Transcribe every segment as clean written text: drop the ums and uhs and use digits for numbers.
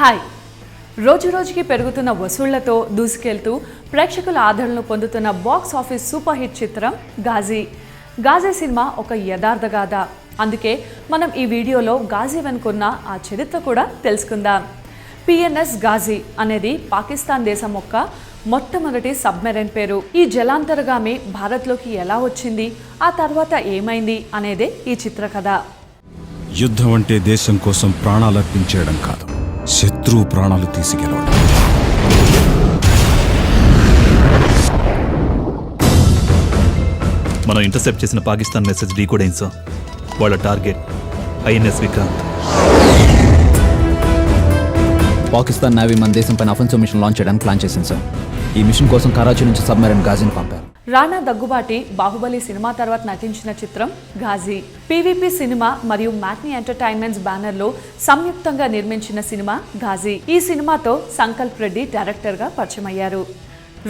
Hi. రోజురోజుకి పెరుగుతున్న వసూళ్లతో దూసుకెళ్తూ ప్రేక్షకుల ఆదరణను పొందుతున్న బాక్స్ ఆఫీస్ సూపర్ హిట్ చిత్రం ఘాజీ. ఘాజీ సినిమా ఒక యథార్థ గాథ. అందుకే మనం ఈ వీడియోలో ఘాజీ వెనుకున్న ఆ చరిత్ర కూడా తెలుసుకుందాం. పిఎన్ఎస్ ఘాజీ అనేది పాకిస్తాన్ దేశం యొక్క మొట్టమొదటి సబ్మెరైన్ పేరు. ఈ జలాంతర్గామి భారత్లోకి ఎలా వచ్చింది, ఆ తర్వాత ఏమైంది అనేదే ఈ చిత్రకథ. యుద్ధం అంటే దేశం కోసం ప్రాణాలర్పించేయడం కాదు, శత్రువు ప్రాణాలు తీసుకెళ్ళడం. మనం ఇంటర్సెప్ట్ చేసిన పాకిస్తాన్ మెసేజ్ డీకోడ్ అయింది సార్. వాళ్ళ target INS Vikrant. Pakistan navy మన దేశం పైన అఫెన్సివ్ మిషన్ లాంచ్ చేయడానికి ప్లాన్ చేసింది సార్. ఈ మిషన్ కోసం కరాచీ నుంచి సబ్మెరైన్ ఘాజీని పంపారు. రాణా దగ్గుబాటి బాహుబలి సినిమా తర్వాత నటించిన చిత్రం ఘాజీ. పీవీపీ సినిమా మరియు మ్యాట్నీ ఎంటర్టైన్మెంట్స్ బ్యానర్లో సంయుక్తంగా నిర్మించిన సినిమా ఘాజీ. ఈ సినిమాతో సంకల్ప్ రెడ్డి డైరెక్టర్గా పరిచయం అయ్యారు.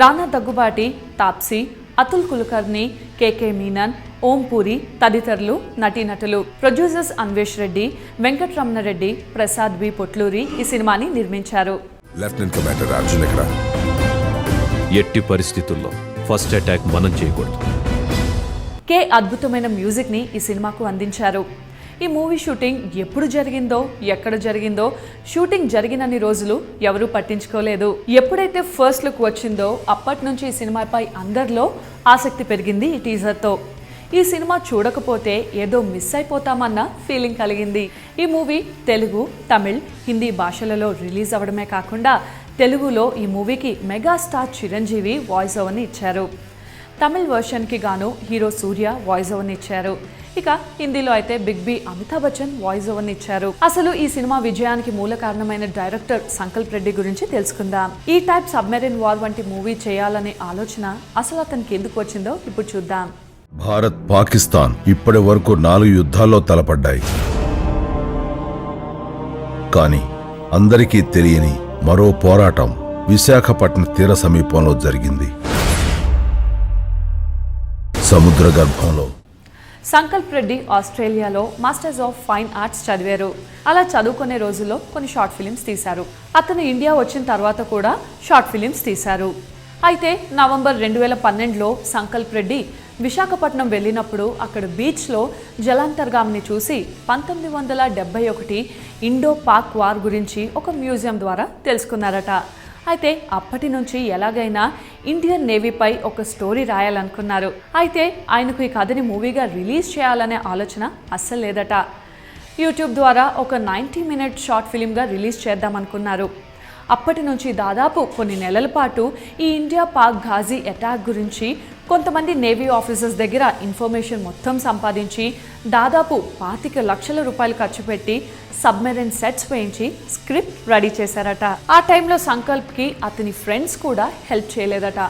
రాణా దగ్గుబాటి, తాప్సీ, అతుల్ కులకర్ణి, కేకే మీనన్, ఓం పూరి తదితరులు నటీనటులు. ప్రొడ్యూసర్స్ అన్వేష్ రెడ్డి, వెంకటరమణరెడ్డి, ప్రసాద్ బి పొట్లూరి ఈ సినిమాని నిర్మించారు. లెఫ్టినెంట్ కమాండర్ అర్జున్ ఎక్కడ? ఎట్టి పరిస్థితుల్లో ఫస్ట్ అటాక్ మనం చేయకూడదు. కే అద్భుతమైన మ్యూజిక్ని ఈ సినిమాకు అందించారు. ఈ మూవీ షూటింగ్ ఎప్పుడు జరిగిందో, ఎక్కడ జరిగిందో, షూటింగ్ జరిగినన్ని రోజులు ఎవరూ పట్టించుకోలేదు. ఎప్పుడైతే ఫస్ట్ లుక్ వచ్చిందో అప్పటి నుంచి ఈ సినిమాపై అందరిలో ఆసక్తి పెరిగింది. ఈ టీజర్తో ఈ సినిమా చూడకపోతే ఏదో మిస్ అయిపోతామన్న ఫీలింగ్ కలిగింది. ఈ మూవీ తెలుగు, తమిళ్, హిందీ భాషలలో రిలీజ్ అవ్వడమే కాకుండా తెలుగులో ఈ మూవీకి మెగాస్టార్ చిరంజీవి వాయిస్ ఓవర్ని ఇచ్చారు. తమిళ్ వర్షన్కి గాను హీరో సూర్య వాయిస్ ఓవర్ని ఇచ్చారు. ఇక హిందీలో అయితే big B Amitabh Bachchan voice ఓవర్ని ఇచ్చారు. అసలు ఈ సినిమా విజయానికి మూల కారణమైన డైరెక్టర్ సంకల్ప్ రెడ్డి గురించి తెలుసుకుందాం. ఈ టైప్ సబ్మెరైన్ వార్ వంటి మూవీ చేయాలనే ఆలోచన అసలు అతనికి ఎందుకు వచ్చిందో ఇప్పుడు చూద్దాం. భారత్, పాకిస్తాన్ ఇప్పటి వరకు 4 యుద్ధాల్లో తలపడ్డాయి. కానీ అందరికీ తెలియని మరో పోరాటం విశాఖపట్నం తీర సమీపంలో జరిగింది. సముద్ర గర్భంలో. సంకల్ప్ రెడ్డి ఆస్ట్రేలియాలో మాస్టర్స్ ఆఫ్ ఫైన్ ఆర్ట్స్ చదివారు. అలా చదువుకునే రోజుల్లో కొన్ని షార్ట్ ఫిలిమ్స్ తీశారు. అతను ఇండియా వచ్చిన తర్వాత కూడా షార్ట్ ఫిలిమ్స్ తీశారు. అయితే నవంబర్ 2012లో సంకల్ప్ రెడ్డి విశాఖపట్నం వెళ్ళినప్పుడు అక్కడ బీచ్లో జలాంతర్గామిని చూసి 1971 ఇండో పాక్ వార్ గురించి ఒక మ్యూజియం ద్వారా తెలుసుకున్నారట. అయితే అప్పటి నుంచి ఎలాగైనా ఇండియన్ నేవీపై ఒక స్టోరీ రాయాలనుకున్నారు. అయితే ఆయనకు ఈ కథని మూవీగా రిలీజ్ చేయాలనే ఆలోచన అస్సలు లేదట. యూట్యూబ్ ద్వారా ఒక 90 మినిట్ షార్ట్ ఫిలింగా రిలీజ్ చేద్దామనుకున్నారు. అప్పటి నుంచి దాదాపు కొన్ని నెలల పాటు ఈ ఇండియా పాక్ ఘాజీ అటాక్ గురించి కొంతమంది నేవీ ఆఫీసర్స్ దగ్గర ఇన్ఫర్మేషన్ మొత్తం సంపాదించి దాదాపు 25 లక్షల రూపాయలు ఖర్చు పెట్టి సబ్మెరైన్ సెట్స్ వేయించి స్క్రిప్ట్ రెడీ చేశారట. ఆ టైంలో సంకల్ప్కి అతని ఫ్రెండ్స్ కూడా హెల్ప్ చేయలేదట.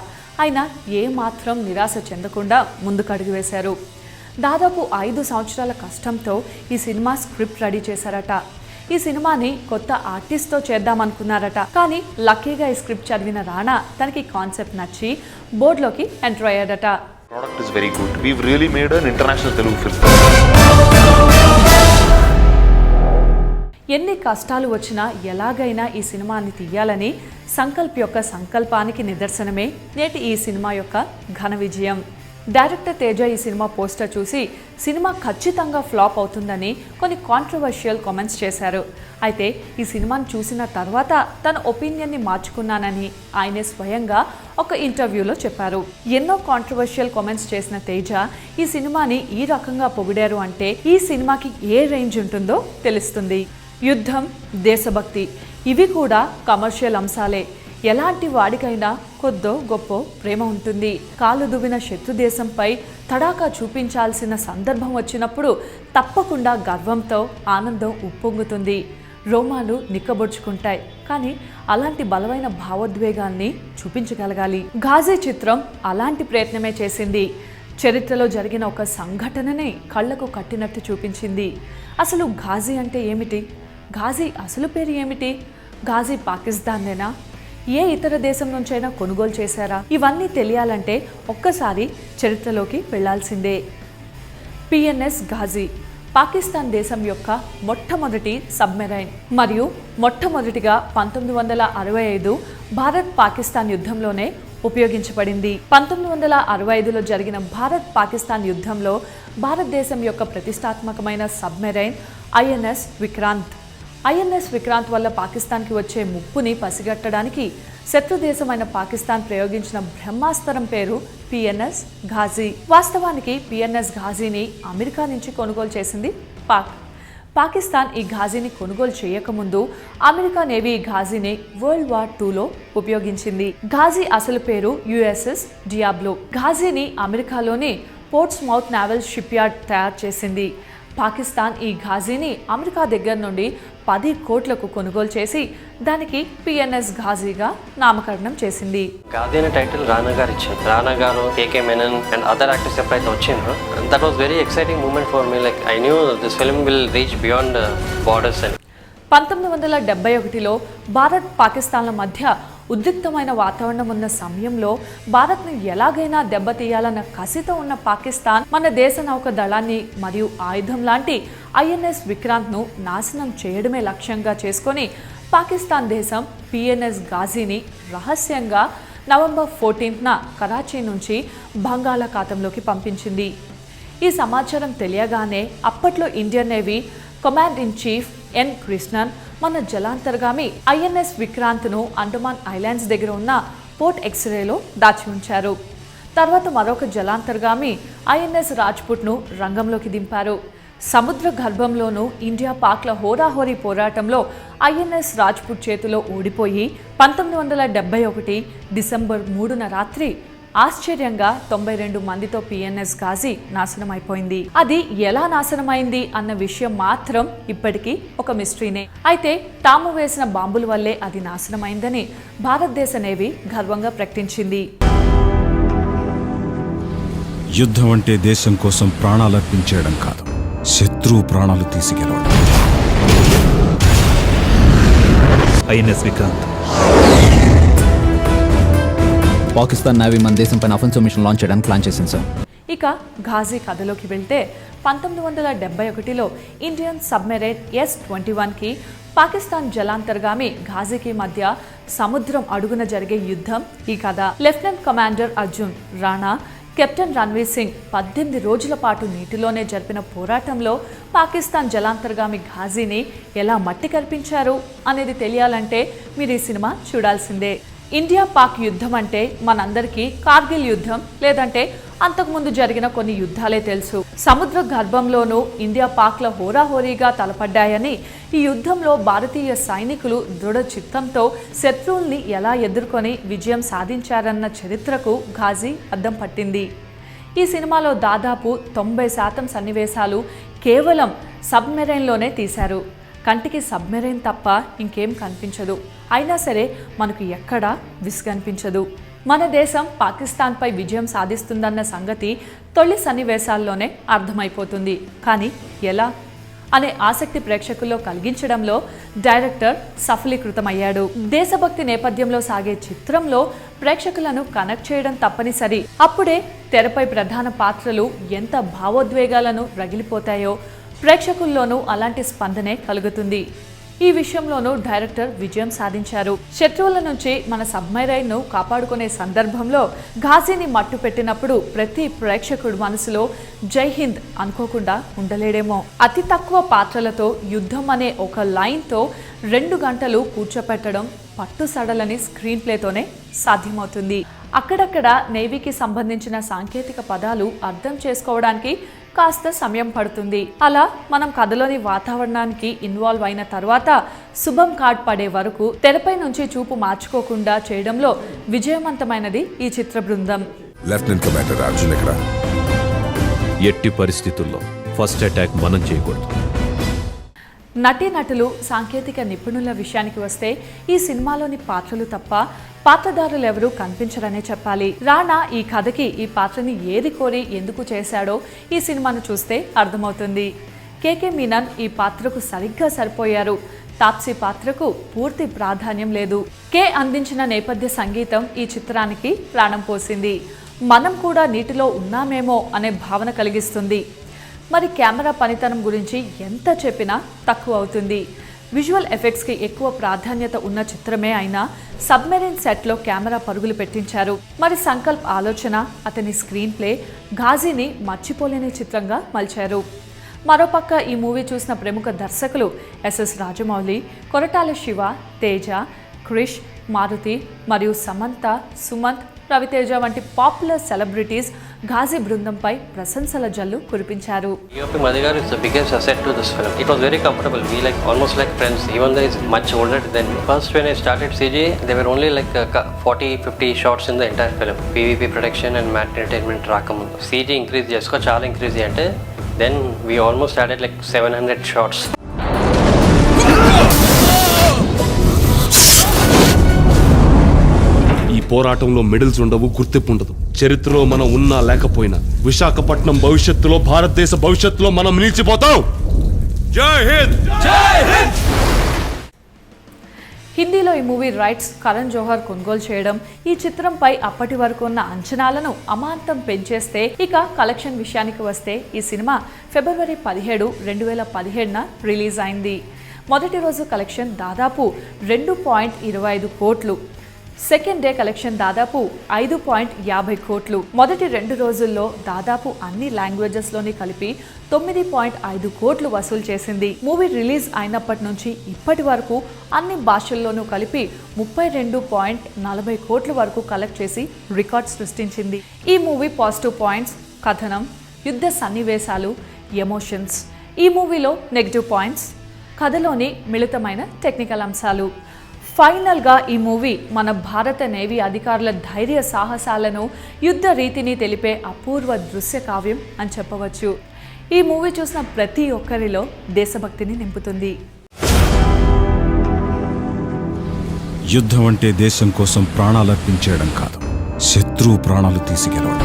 ఆయన ఏమాత్రం నిరాశ చెందకుండా ముందుకు అడుగు వేశారు. దాదాపు 5 సంవత్సరాల కష్టంతో ఈ సినిమా స్క్రిప్ట్ రెడీ చేశారట. ఈ సినిమాని కొత్త ఆర్టిస్ట్తో చేద్దామనుకున్నారట. కానీ లక్కీగా ఈ స్క్రిప్ట్ చదివిన రాణా తనకి కాన్సెప్ట్ నచ్చి బోర్డులోకి enter అయ్యాడట. Product is very good. We've really made an international Telugu film. ఎన్ని కష్టాలు వచ్చినా ఎలాగైనా ఈ సినిమాని తీయాలని సంకల్ప్ యొక్క సంకల్పానికి నిదర్శనమే నేటి ఈ సినిమా యొక్క ఘన విజయం. డైరెక్టర్ తేజ ఈ సినిమా పోస్టర్ చూసి సినిమా ఖచ్చితంగా ఫ్లాప్ అవుతుందని కొన్ని కాంట్రవర్షియల్ కామెంట్స్ చేశారు. అయితే ఈ సినిమాని చూసిన తర్వాత తన ఒపీనియన్ని మార్చుకున్నానని ఆయనే స్వయంగా ఒక ఇంటర్వ్యూలో చెప్పారు. ఎన్నో కాంట్రవర్షియల్ కామెంట్స్ చేసిన తేజ ఈ సినిమాని ఈ రకంగా పొగిడారు అంటే ఈ సినిమాకి ఏ రేంజ్ ఉంటుందో తెలుస్తుంది. యుద్ధం, దేశభక్తి ఇవి కూడా కమర్షియల్ అంశాలే. ఎలాంటి వాడికైనా కొద్దో గొప్ప ప్రేమ ఉంటుంది. కాలు దువ్విన శత్రు దేశంపై తడాకా చూపించాల్సిన సందర్భం వచ్చినప్పుడు తప్పకుండా గర్వంతో ఆనందం ఉప్పొంగుతుంది, రోమాలు నిక్కబొడుచుకుంటాయి. కానీ అలాంటి బలమైన భావోద్వేగాల్ని చూపించగలగాలి. ఘాజీ చిత్రం అలాంటి ప్రయత్నమే చేసింది. చరిత్రలో జరిగిన ఒక సంఘటనని కళ్లకు కట్టినట్టు చూపించింది. అసలు ఘాజీ అంటే ఏమిటి? ఘాజీ అసలు పేరు ఏమిటి? ఘాజీ పాకిస్తాన్నేనా? ఏ ఇతర దేశం నుంచైనా కొనుగోలు చేశారా? ఇవన్నీ తెలియాలంటే ఒక్కసారి చరిత్రలోకి వెళ్లాల్సిందే. పిఎన్ఎస్ ఘాజీ పాకిస్తాన్ దేశం యొక్క మొట్టమొదటి సబ్మెరైన్ మరియు మొట్టమొదటిగా 1965 భారత్ పాకిస్తాన్ యుద్ధంలోనే ఉపయోగించబడింది. 1965లో జరిగిన భారత్ పాకిస్తాన్ యుద్ధంలో భారతదేశం యొక్క ప్రతిష్టాత్మకమైన submarine INS Vikrant. INS Vikrant వల్ల పాకిస్తాన్కి వచ్చే ముప్పుని పసిగట్టడానికి శత్రు దేశమైన పాకిస్తాన్ ప్రయోగించిన బ్రహ్మాస్త్రం పేరు పిఎన్ఎస్ ఘాజీ. వాస్తవానికి పిఎన్ఎస్ ఘాజీని అమెరికా నుంచి కొనుగోలు చేసింది పాకిస్తాన్ ఈ ఘాజీని కొనుగోలు చేయకముందు అమెరికా నేవీ ఈ ఘాజీని వరల్డ్ వార్ IIలో ఉపయోగించింది. ఘాజీ అసలు పేరు USS డియాబ్లో. ఘాజీని అమెరికాలోని పోర్ట్స్మౌత్ నావల్ షిప్ యార్డ్ తయారు చేసింది. పాకిస్తాన్ ఈ ఘాజీని అమెరికా దగ్గర నుండి 10 కోట్లకు కొనుగోలు చేసి దానికి పిఎన్ఎస్ ఘాజీగా నామకరణం చేసింది. ఘాజీ అనే టైటిల్ రానా గారు ఇచ్చారు. రానా గారు, KK Menon and other actors ఎప్పుడైతే వచ్చిండ్రో that was very exciting moment for me. Like I knew this film will reach beyond borders. 1971లో భారత్ పాకిస్తాన్ల మధ్య ఉద్రిక్తమైన వాతావరణం ఉన్న సమయంలో భారత్ను ఎలాగైనా దెబ్బతీయాలన్న కసితో ఉన్న పాకిస్తాన్ మన దేశ నౌక దళాన్ని మరియు ఆయుధం లాంటి ఐఎన్ఎస్ విక్రాంత్ను నాశనం చేయడమే లక్ష్యంగా చేసుకొని పాకిస్తాన్ దేశం పిఎన్ఎస్ ఘాజీని రహస్యంగా నవంబర్ 14న కరాచీ నుంచి బంగాళాఖాతంలోకి పంపించింది. ఈ సమాచారం తెలియగానే అప్పట్లో Indian navy command in chief N Krishnan మన జలాంతర్గామి ఐఎన్ఎస్ విక్రాంత్ను అండమాన్ ఐలాండ్స్ దగ్గర ఉన్న పోర్ట్ ఎక్స్రేలో దాచి ఉంచారు. తర్వాత మరొక జలాంతర్గామి ఐఎన్ఎస్ రాజ్పుట్ను రంగంలోకి దింపారు. సముద్ర గర్భంలోనూ ఇండియా పాక్ల హోరాహోరీ పోరాటంలో ఐఎన్ఎస్ రాజ్పుట్ చేతిలో ఓడిపోయి 1971 డిసెంబర్ 3న రాత్రి ఆశ్చర్యంగా 92 మందితో పిఎన్ఎస్ ఘాజీ నాశనమైపోయింది. అది ఎలా నాశనమైంది అన్న విషయం మాత్రం ఇప్పటికీ ఒక మిస్టరీనే. అయితే తాము వేసిన బాంబుల వల్లే అది నాశనమైందని భారతదేశ నేవీ గర్వంగా ప్రకటించింది. యుద్ధం అంటే దేశం కోసం ప్రాణాలర్పించేయడం కాదు, శత్రువు ప్రాణాలు తీసుకెళ్ళడం. ఐఎన్ఎస్ విక్రాంత్. పాకిస్తాన్ నేవీ మన దేశం పైన అఫెన్సివ్ మిషన్ లాంచ్ చేయడానికి ప్లాన్ చేసింది సార్. ఇక ఘాజీ కథలోకి వెళ్తే 1971లో ఇండియన్ సబ్మెరైన్ S-21కి పాకిస్తాన్ జలాంతర్గామి ఘాజీకి మధ్య సముద్రం అడుగున జరిగే యుద్ధం ఈ కథ. Lieutenant commander Arjun Rana, captain Ranveer Singh 18 రోజుల పాటు నీటిలోనే జరిపిన పోరాటంలో పాకిస్తాన్ జలాంతర్గామి ఘాజీని ఎలా మట్టి కల్పించారు అనేది తెలియాలంటే మీరు ఈ సినిమా చూడాల్సిందే. ఇండియా పాక్ యుద్ధం అంటే మనందరికీ కార్గిల్ యుద్ధం లేదంటే అంతకుముందు జరిగిన కొన్ని యుద్ధాలే తెలుసు. సముద్ర గర్భంలోనూ ఇండియా పాక్ల హోరాహోరీగా తలపడ్డాయని, ఈ యుద్ధంలో భారతీయ సైనికులు దృఢ చిత్తంతో శత్రువుల్ని ఎలా ఎదుర్కొని విజయం సాధించారన్న చరిత్రకు ఘాజీ అద్దం పట్టింది. ఈ సినిమాలో దాదాపు 90% సన్నివేశాలు కేవలం సబ్మెరైన్లోనే తీశారు. కంటికి సబ్మెరైన్ తప్ప ఇంకేం కనిపించదు. అయినా సరే మనకు ఎక్కడా విసుగనిపించదు. మన దేశం పాకిస్తాన్పై విజయం సాధిస్తుందన్న సంగతి తొలి సన్నివేశాల్లోనే అర్థమైపోతుంది. కానీ ఎలా అనే ఆసక్తి ప్రేక్షకుల్లో కలిగించడంలో డైరెక్టర్ సఫలీకృతమయ్యాడు. దేశభక్తి నేపథ్యంలో సాగే చిత్రంలో ప్రేక్షకులను కనెక్ట్ చేయడం తప్పనిసరి. అప్పుడే తెరపై ప్రధాన పాత్రలు ఎంత భావోద్వేగాలను రగిలిపోతాయో ప్రేక్షకుల్లోనూ అలాంటి స్పందనే కలుగుతుంది. ఈ విషయంలోనూ డైరెక్టర్ విజయం సాధించారు. శత్రువుల నుంచి మన సబ్మెరైన్ను కాపాడుకునే సందర్భంలో ఘాజీని మట్టు పెట్టినప్పుడు ప్రతి ప్రేక్షకుడు మనసులో జై హింద్ అనుకోకుండా ఉండలేడేమో. అతి తక్కువ పాత్రలతో యుద్ధం అనే ఒక లైన్తో 2 గంటలు కూర్చోపెట్టడం పట్టు సడలని స్క్రీన్ ప్లేతోనే సాధ్యమవుతుంది. అక్కడక్కడ నేవీకి సంబంధించిన సాంకేతిక పదాలు అర్థం చేసుకోవడానికి కాస్త సమయం పడుతుంది. అలా మనం కథలోని వాతావరణానికి ఇన్వాల్వ్ అయిన తర్వాత శుభం కార్డ్ పడే వరకు తెరపై నుంచి చూపు మార్చుకోకుండా చేయడంలో విజయవంతమైనది ఈ చిత్ర బృందం. లెఫ్టినెంట్ కమాండర్ అర్జున్ ఇక్కడ. ఎట్టి పరిస్థితుల్లో ఫస్ట్ అటాక్ మనం చేయకూడదు. నటీనటులు, సాంకేతిక నిపుణుల విషయానికి వస్తే ఈ సినిమాలోని పాత్రలు తప్ప పాత్రధారులు ఎవరూ కనిపించరనే చెప్పాలి. రాణా ఈ కథకి ఈ పాత్రని ఏది కోరి ఎందుకు చేశాడో ఈ సినిమాను చూస్తే అర్థమవుతుంది. కేకే మీనన్ ఈ పాత్రకు సరిగ్గా సరిపోయారు. తాప్సీ పాత్రకు పూర్తి ప్రాధాన్యం లేదు. కే అందించిన నేపథ్య సంగీతం ఈ చిత్రానికి ప్రాణం పోసింది. మనం కూడా నీటిలో ఉన్నామేమో అనే భావన కలిగిస్తుంది. మరి కెమెరా పనితనం గురించి ఎంత చెప్పినా తక్కువ అవుతుంది. విజువల్ ఎఫెక్ట్స్కి ఎక్కువ ప్రాధాన్యత ఉన్న చిత్రమే అయినా సబ్మెరైన్ సెట్లో కెమెరా పరుగులు పెట్టించారు. మరి సంకల్ప్ ఆలోచన, అతని స్క్రీన్ ప్లే ఘాజీని మర్చిపోలేని చిత్రంగా మలిచారు. మరోపక్క ఈ మూవీ చూసిన ప్రముఖ దర్శకులు ఎస్ఎస్ రాజమౌళి, కొరటాల శివ, తేజ, క్రిష్, మారుతి మరియు సమంత, సుమంత్, రవితేజ వంటి పాపులర్ సెలబ్రిటీస్ ఘాజీ బృందంపై ప్రశంసల జల్లు కురిపించారు. DOP Madhigaru is the biggest asset to this film. It was very comfortable. We almost like friends, even though he's much older than me. First when I started CG, there were only 40-50 shots in the entire film. PVP production and Matt Entertainment రాకము CG increase చేసుకో చాలా increase అంటే then we almost added 700 shots. ఈ పోరాటంలో medals ఉండవు, గుర్తింపు ఉండదు. చరిత్రలో మనం ఉన్నా లేకపోయినా విశాఖపట్నం భవిష్యత్తులో, భారతదేశ భవిష్యత్తులో మనం నిలిచిపోతాం. జై హింద్! జై హింద్! హిందీలో ఈ మూవీ రైట్స్ కరణ్ జోహర్ కొనుగోలు చేయడం ఈ చిత్రంపై అప్పటి వరకు ఉన్న అంచనాలను అమాంతం పెంచేస్తే, ఇక కలెక్షన్ విషయానికి వస్తే ఈ సినిమా ఫిబ్రవరి 17, 2017న రిలీజ్ అయింది. మొదటి రోజు కలెక్షన్ దాదాపు 2.25 కోట్లు, సెకండ్ డే కలెక్షన్ దాదాపు 5.50 కోట్లు. మొదటి 2 రోజుల్లో దాదాపు అన్ని లాంగ్వేజెస్లోని కలిపి 9.5 కోట్లు వసూలు చేసింది. మూవీ రిలీజ్ అయినప్పటి నుంచి ఇప్పటి వరకు అన్ని భాషల్లోనూ కలిపి 32.40 కోట్ల వరకు కలెక్ట్ చేసి రికార్డ్ సృష్టించింది. ఈ మూవీ పాజిటివ్ పాయింట్స్: కథనం, యుద్ధ సన్నివేశాలు, ఎమోషన్స్. ఈ మూవీలో నెగిటివ్ పాయింట్స్: కథలోని మిళితమైన టెక్నికల్ అంశాలు. ఫైనల్గా ఈ మూవీ మన భారత నేవీ అధికారుల ధైర్య సాహసాలను, యుద్ధ రీతిని తెలిపే అపూర్వ దృశ్య కావ్యం అని చెప్పవచ్చు. ఈ మూవీ చూసిన ప్రతి ఒక్కరిలో దేశభక్తిని నింపుతుంది. యుద్ధం అంటే దేశం కోసం ప్రాణాలర్పించేయడం కాదు, శత్రువు ప్రాణాలు తీసుకెళ్ళడం.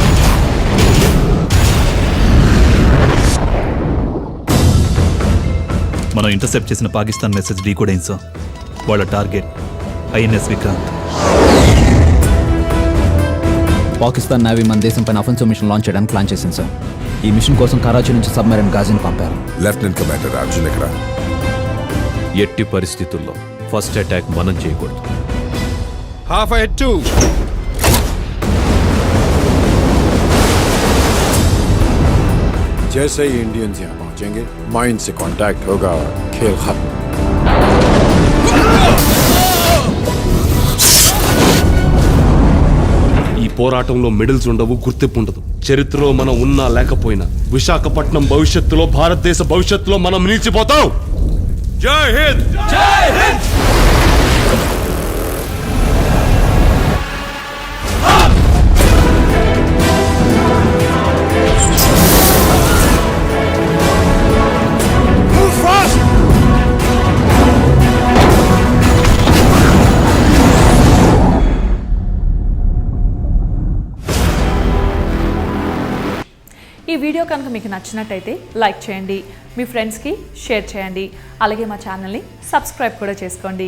మనం ఇంటర్సెప్ట్ చేసిన పాకిస్తాన్ మెసేజ్ డీకోడ్ అయింది సార్. వాళ్ళ target INS Vikrant. Pakistan navy మన దేశం పైన అఫెన్సివ్ మిషన్ లాంచ్ చేయడానికి ప్లాన్ చేసింది సార్. ఈ మిషన్ కోసం కరాచీ నుంచి సబ్మెరైన్ ఘాజీని పంపారు. లెఫ్టినెంట్ కమాండర్ అర్జున్ ఎక్కడ? ఎట్టి పరిస్థితుల్లో ఫస్ట్ అటాక్ మనం చేయకూడదు. హాఫ్ అహెడ్ టు जैसे ही इंडियंस यहाँ पहुंचेंगे, माइन से कांटेक्ट होगा और खेल खत्म. ఈ పోరాటంలో మెడల్స్ ఉండవు, గుర్తింపు ఉండదు. చరిత్రలో మనం ఉన్నా లేకపోయినా విశాఖపట్నం భవిష్యత్తులో, భారతదేశ భవిష్యత్తులో మనం నిలిచిపోతాం. జై హింద్! జై హింద్! ఈ వీడియో కనుక మీకు నచ్చినట్టయితే లైక్ చేయండి, మీ ఫ్రెండ్స్కి షేర్ చేయండి, అలాగే మా ఛానల్ని సబ్స్క్రైబ్ కూడా చేసుకోండి.